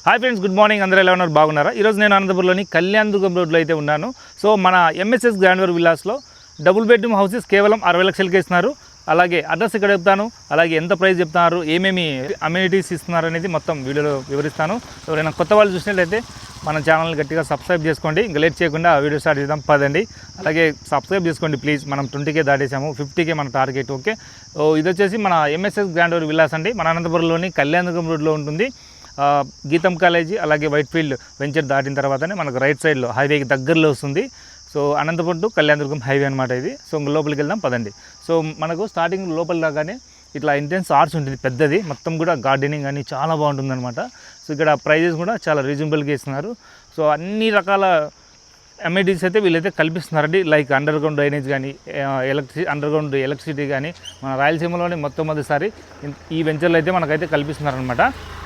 Hi friends, good morning. అందరూ ఎలా ఉన్నారు? బాగున్నారా? ఈరోజు నేను అనంతపురంలోని కళ్యాణదుర్గం రోడ్లో అయితే ఉన్నాను. సో మన ఎంఎస్ఎస్ గ్రాండ్వేర్ విల్లాస్లో డబుల్ బెడ్రూమ్ హౌసెస్ కేవలం 60 లక్షలకి ఇస్తున్నారు. అలాగే అడ్రస్ ఇక్కడ చెప్తాను, అలాగే ఎంత ప్రైస్ చెప్తున్నారు, ఏమేమి అమ్యూనిటీస్ ఇస్తున్నారు అనేది మొత్తం వీడియోలో వివరిస్తాను. ఎవరైనా కొత్త వాళ్ళు చూసినట్లయితే మన ఛానల్ని గట్టిగా సబ్స్క్రైబ్ చేసుకోండి. ఇంకా లేట్ చేయకుండా ఆ వీడియో స్టార్ట్ చేద్దాం పదండి. అలాగే సబ్స్క్రైబ్ చేసుకోండి ప్లీజ్. మనం 20K దాటేసాము, 50K మన టార్గెట్. ఓకే, ఇది వచ్చేసి మన ఎంఎస్ఎస్ గ్రాండ్వేర్ విల్లాస్ అండి. మన అనంతపురంలోని కళ్యాణదుర్గం రోడ్లో ఉంటుంది. గీతం కాలేజీ అలాగే వైట్ఫీల్డ్ వెంచర్ దాటిన తర్వాతనే మనకు రైట్ సైడ్లో హైవేకి దగ్గరలో వస్తుంది. So Anantapuram to Kalyanadurgam highway అనమాట ఇది. సో లోపలికి వెళ్దాం పదండి. సో మనకు స్టార్టింగ్ లోపల రాగానే ఇట్లా ఇంటెన్స్ ఆర్ట్స్ ఉంటుంది పెద్దది, మొత్తం కూడా గార్డెనింగ్ అని చాలా బాగుంటుంది అనమాట. సో ఇక్కడ ప్రైజెస్ కూడా చాలా రీజనబుల్గా ఇస్తున్నారు. సో అన్ని రకాల అమ్యూనిటీస్ అయితే వీళ్ళైతే కల్పిస్తున్నారండి. లైక్ అండర్ గ్రౌండ్ డ్రైనేజ్ కానీ, అండర్ గ్రౌండ్ ఎలక్ట్రిసిటీ కానీ మన రాయలసీమలోనే మొట్టమొదటిసారి ఈ వెంచర్లు అయితే మనకైతే కల్పిస్తున్నారనమాట.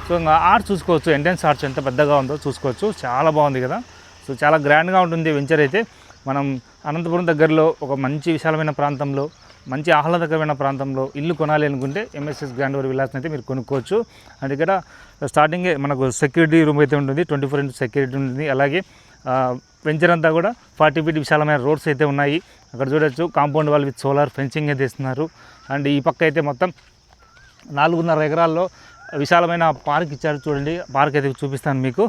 సో ఇంకా ఆర్ట్స్ చూసుకోవచ్చు, ఎంట్రన్స్ ఆర్ట్స్ ఎంత పెద్దగా ఉందో చూసుకోవచ్చు. చాలా బాగుంది కదా. సో చాలా గ్రాండ్గా ఉంటుంది వెంచర్ అయితే. మనం అనంతపురం దగ్గరలో ఒక మంచి విశాలమైన ప్రాంతంలో, మంచి ఆహ్లాదకరమైన ప్రాంతంలో ఇల్లు కొనాలి అనుకుంటే ఎంఎస్ఎస్ గ్రాండ్వేర్ విల్లాస్ని అయితే మీరు కొనుక్కోవచ్చు. అండ్ ఇక్కడ స్టార్టింగే మనకు సెక్యూరిటీ రూమ్ అయితే ఉంటుంది, 24x సెక్యూరిటీ ఉంటుంది. అలాగే వెంచర్ అంతా కూడా 40 feet విశాలమైన రోడ్స్ అయితే ఉన్నాయి. అక్కడ చూడొచ్చు compound wall with solar fencing అయితే ఇస్తున్నారు. అండ్ ఈ పక్క అయితే మొత్తం 4.5 ఎకరాల్లో విశాలమైన పార్క్ ఇచ్చారు. చూడండి, పార్క్ అయితే చూపిస్తాను మీకు.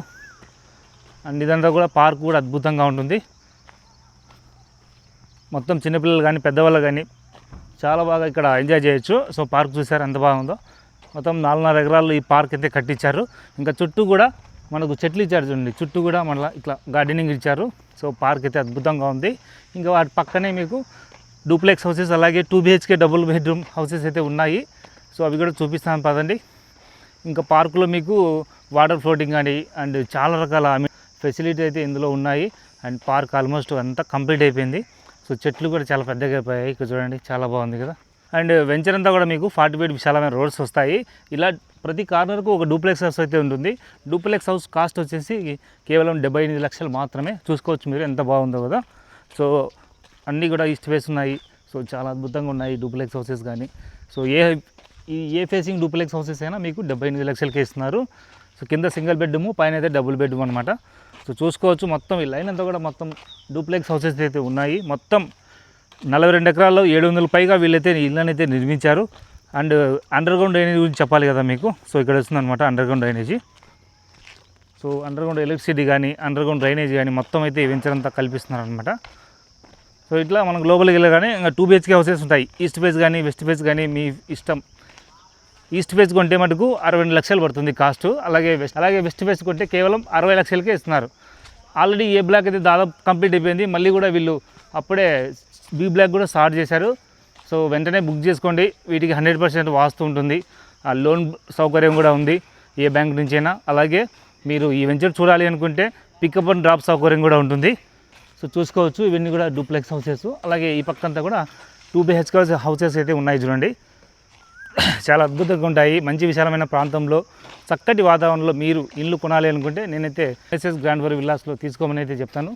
అండ్ ఇదంతా కూడా పార్క్ కూడా అద్భుతంగా ఉంటుంది. మొత్తం చిన్నపిల్లలు కానీ పెద్దవాళ్ళు కానీ చాలా బాగా ఇక్కడ ఎంజాయ్ చేయొచ్చు. సో పార్క్ చూసారు ఎంత బాగుందో. మొత్తం 4.5 ఎకరాలు ఈ పార్క్ అయితే కట్టించారు. ఇంకా చుట్టూ కూడా మనకు చెట్లు ఇచ్చారు చూడండి, చుట్టూ కూడా మళ్ళీ ఇట్లా గార్డెనింగ్ ఇచ్చారు. సో పార్క్ అయితే అద్భుతంగా ఉంది. ఇంకా వాటి పక్కనే మీకు డూప్లెక్స్ హౌసెస్ అలాగే 2 BHK డబుల్ బెడ్రూమ్ హౌసెస్ అయితే ఉన్నాయి. సో అవి కూడా చూపిస్తాను పదండి. ఇంకా పార్కులో మీకు వాటర్ ఫ్లోటింగ్ కానీ అండ్ చాలా రకాల ఫెసిలిటీ అయితే ఇందులో ఉన్నాయి. అండ్ పార్క్ ఆల్మోస్ట్ అంతా కంప్లీట్ అయిపోయింది. సో చెట్లు కూడా చాలా పెద్దగా అయిపోయాయి. ఇక్కడ చూడండి, చాలా బాగుంది కదా. అండ్ వెంచర్ అంతా కూడా మీకు 40 feet విశాలమైన రోడ్స్ వస్తాయి. ఇలా ప్రతి కార్నర్కు ఒక డూప్లెక్స్ హౌస్ అయితే ఉంటుంది. డూప్లెక్స్ హౌస్ కాస్ట్ వచ్చేసి కేవలం 78 లక్షలు మాత్రమే. చూసుకోవచ్చు మీరు ఎంత బాగుందో కదా. సో అన్నీ కూడా ఈస్ట్ ఫేస్ ఉన్నాయి. సో చాలా అద్భుతంగా ఉన్నాయి డూప్లెక్స్ హౌసెస్ కానీ. సో ఏ ఫేసింగ్ డూప్లెక్స్ హౌసెస్ అయినా మీకు 78 లక్షలకే ఇస్తున్నారు. సో కింద సింగిల్ బెడ్రూమ్, పైన అయితే డబుల్ బెడ్రూమ్ అనమాట. సో చూసుకోవచ్చు మొత్తం ఈ లైన్ అంతా కూడా మొత్తం డూప్లెక్స్ హౌసెస్ అయితే ఉన్నాయి. మొత్తం 42 ఎకరాల్లో 700 పైగా వీళ్ళైతే ఇళ్ళని అయితే నిర్మించారు. అండ్ అండర్ గ్రౌండ్ డ్రైనేజ్ గురించి చెప్పాలి కదా మీకు. సో ఇక్కడ వస్తుంది అనమాట under ground drainage. So under ground electricity కానీ, అండర్ గ్రౌండ్ డ్రైనేజ్ కానీ మొత్తం అయితే ఈ వెంచర్ అంతా కల్పిస్తున్నారు అనమాట. సో ఇట్లా మనకు లోపలికి వెళ్ళగానే ఇంకా 2 BHK హౌసెస్ ఉంటాయి. ఈస్ట్ ఫేస్ కానీ వెస్ట్ ఫేస్ కానీ మీ ఇష్టం. ఈస్ట్ ఫేస్ కొంటే మటుకు 62 లక్షలు పడుతుంది కాస్ట్. అలాగే వెస్ట్ ఫేస్ కొంటే కేవలం 60 లక్షలకే ఇస్తున్నారు. ఆల్రెడీ ఏ బ్లాక్ అయితే దాదాపు కంప్లీట్ అయిపోయింది. మళ్ళీ కూడా వీళ్ళు అప్పుడే బి బ్లాక్ కూడా స్టార్ట్ చేశారు. సో వెంటనే బుక్ చేసుకోండి. వీటికి 100% వాస్తు ఉంటుంది. ఆ లోన్ సౌకర్యం కూడా ఉంది ఏ బ్యాంక్ నుంచైనా. అలాగే మీరు ఈ వెంచర్ చూడాలి అనుకుంటే పికప్ అండ్ డ్రాప్ సౌకర్యం కూడా ఉంటుంది. సో చూసుకోవచ్చు, ఇవన్నీ కూడా డూప్లెక్స్ హౌసెస్. అలాగే ఈ పక్కంతా కూడా 2 BHK హౌసెస్ అయితే ఉన్నాయి చూడండి. చాలా అద్భుతంగా ఉంటాయి. మంచి విశాలమైన ప్రాంతంలో చక్కటి వాతావరణంలో మీరు ఇల్లు కొనాలి అనుకుంటే నేనైతే ఎంఎస్ఎస్ గ్రాండ్వేర్ విల్లాస్లో తీసుకోమని అయితే చెప్తాను.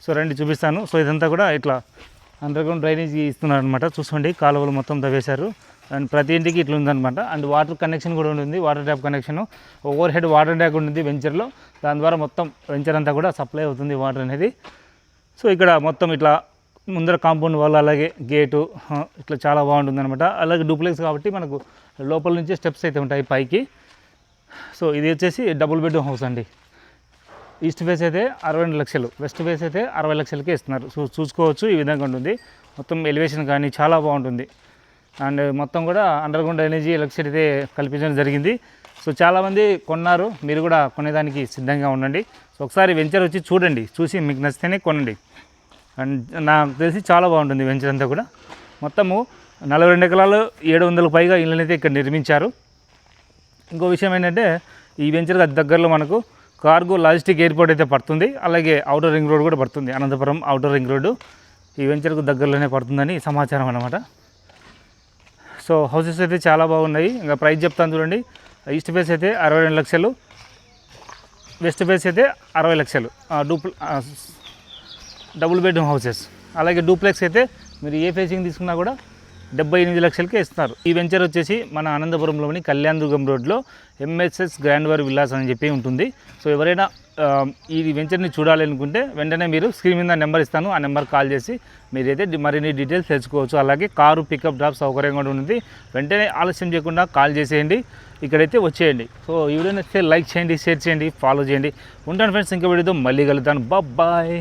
సో రండి చూపిస్తాను. సో ఇదంతా కూడా ఇట్లా అండర్ గ్రౌండ్ డ్రైనేజ్ ఇస్తున్నారు అనమాట. చూసుకోండి, కాలువలు మొత్తం తవ్వేశారు. అండ్ ప్రతి ఇంటికి ఇట్లా ఉందన్నమాట. అండ్ వాటర్ కనెక్షన్ కూడా ఉంటుంది, water tap connection. Over head water tank ఉంటుంది వెంచర్లో. దాని ద్వారా మొత్తం వెంచర్ అంతా కూడా సప్లై అవుతుంది వాటర్ అనేది. సో ఇక్కడ మొత్తం ఇట్లా ముందర కాంపౌండ్ వాళ్ళు అలాగే గేటు ఇట్లా చాలా బాగుంటుంది అనమాట. అలాగే డూప్లెక్స్ కాబట్టి మనకు లోపల నుంచే స్టెప్స్ అయితే ఉంటాయి పైకి. సో ఇది వచ్చేసి డబుల్ బెడ్రూమ్ హౌస్ అండి. ఈస్ట్ ఫేస్ అయితే 62 లక్షలు, వెస్ట్ ఫేస్ అయితే 60 లక్షలకే ఇస్తున్నారు. సో చూసుకోవచ్చు, ఈ విధంగా ఉంటుంది. మొత్తం ఎలివేషన్ కానీ చాలా బాగుంటుంది. అండ్ మొత్తం కూడా అండర్ గ్రౌండ్ ఎనర్జీ ఎలక్ట్రిసిటీ అయితే కల్పించడం జరిగింది. సో చాలామంది కొన్నారు, మీరు కూడా కొనేదానికి సిద్ధంగా ఉండండి. సో ఒకసారి వెంచర్ వచ్చి చూడండి, చూసి మీకు నచ్చితేనే కొనండి. అండ్ నాకు తెలిసి చాలా బాగుంటుంది వెంచర్ అంతా కూడా. మొత్తము 42 ఎకరాలు 700 పైగా ఇళ్ళనైతే ఇక్కడ నిర్మించారు. ఇంకో విషయం ఏంటంటే ఈ వెంచర్ దగ్గరలో మనకు కార్గో లాజిస్టిక్ ఎయిర్పోర్ట్ అయితే పడుతుంది. అలాగే అవుటర్ రింగ్ రోడ్ కూడా పడుతుంది. అనంతపురం అవుటర్ రింగ్ రోడ్డు ఈ వెంచర్కు దగ్గరలోనే పడుతుందని సమాచారం అన్నమాట. సో హౌసెస్ అయితే చాలా బాగున్నాయి. ఇంకా ప్రైస్ చెప్తాను చూడండి. ఈస్ట్ ఫేస్ అయితే 62 లక్షలు, వెస్ట్ ఫేస్ అయితే 60 లక్షలు డబుల్ బెడ్రూమ్ హౌసెస్. అలాగే డూప్లెక్స్ అయితే మీరు ఏ ఫేసింగ్ తీసుకున్నా కూడా 78 లక్షలకే ఇస్తున్నారు. ఈ వెంచర్ వచ్చేసి మన అనంతపురంలోని కళ్యాణదుర్గం రోడ్లో ఎంఎస్ఎస్ గ్రాండ్వర్ విల్లాస్ అని చెప్పి ఉంటుంది. సో ఎవరైనా ఈ వెంచర్ని చూడాలి అనుకుంటే వెంటనే మీరు స్క్రీన్ మీద నెంబర్ ఇస్తాను, ఆ నెంబర్ కాల్ చేసి మీరైతే మరిన్ని డీటెయిల్స్ తెలుసుకోవచ్చు. అలాగే కారు పికప్ డ్రాప్ సౌకర్యం కూడా ఉంది. వెంటనే ఆలస్యం చేయకుండా కాల్ చేసేయండి, ఇక్కడైతే వచ్చేయండి. సో ఈ వీడియో నచ్చితే లైక్ చేయండి, షేర్ చేయండి, ఫాలో చేయండి. ఉంటాను ఫ్రెండ్స్, ఇంకా వీడియోతో మళ్ళీ కలుగుతాను. బాయ్.